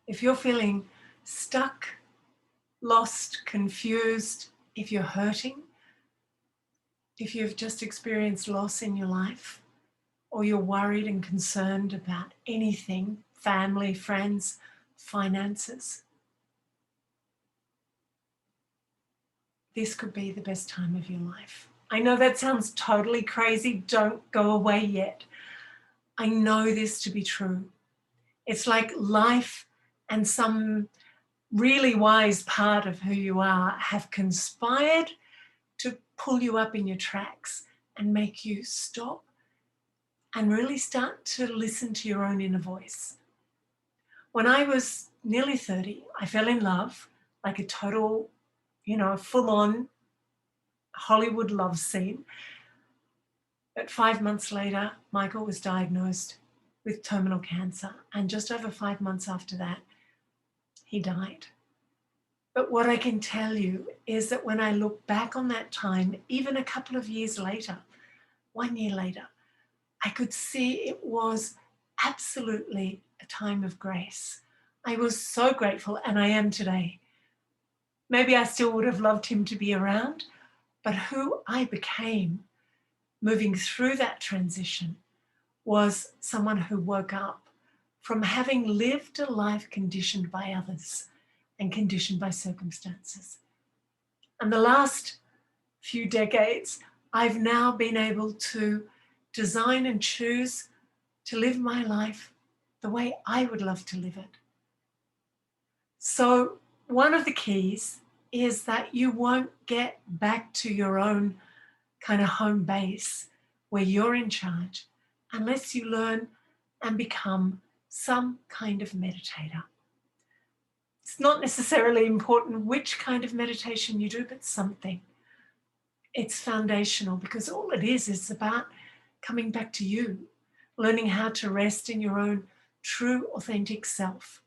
If you're feeling stuck, lost, confused, if you're hurting, if you've just experienced loss in your life, or you're worried and concerned about anything, family, friends, finances, this could be the best time of your life. I know that sounds totally crazy. Don't go away yet. I know this to be true. It's like life and some really wise part of who you are have conspired to pull you up in your tracks and make you stop and really start to listen to your own inner voice. When I was nearly 30, I fell in love, like a total, full-on Hollywood love scene. But 5 months later, Michael was diagnosed with terminal cancer. And just over 5 months after that, he died. But what I can tell you is that when I look back on that time, even a couple of years later, 1 year later, I could see it was absolutely a time of grace. I was so grateful, and I am today. Maybe I still would have loved him to be around, but who I became moving through that transition was someone who woke up from having lived a life conditioned by others and conditioned by circumstances. And the last few decades, I've now been able to design and choose to live my life the way I would love to live it. So one of the keys is that you won't get back to your own kind of home base where you're in charge unless you learn and become some kind of meditator. It's not necessarily important which kind of meditation you do, but something. It's foundational because all it is about coming back to you, learning how to rest in your own true, authentic self.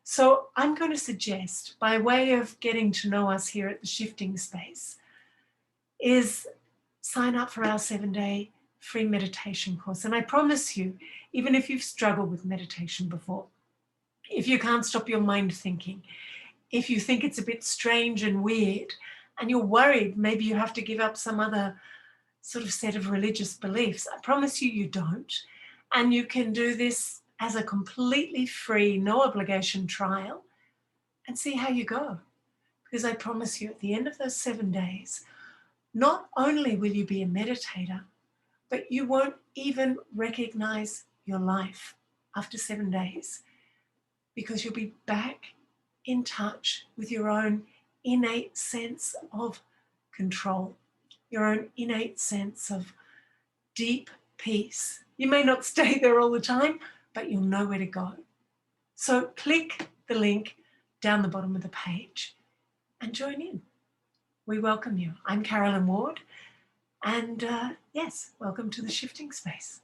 So I'm going to suggest, by way of getting to know us here at the Shifting Space, is sign up for our 7-day free meditation course. And I promise you, even if you've struggled with meditation before, if you can't stop your mind thinking, if you think it's a bit strange and weird, and you're worried maybe you have to give up some other sort of set of religious beliefs, I promise you, you don't. And you can do this as a completely free, no obligation trial and see how you go. Because I promise you, at the end of those 7 days, not only will you be a meditator, but you won't even recognize your life after 7 days, because you'll be back in touch with your own innate sense of control, your own innate sense of deep peace. You may not stay there all the time, but you'll know where to go. So click the link down the bottom of the page and join in. We welcome you. I'm Carolyn Ward, and yes, welcome to the Shifting Space.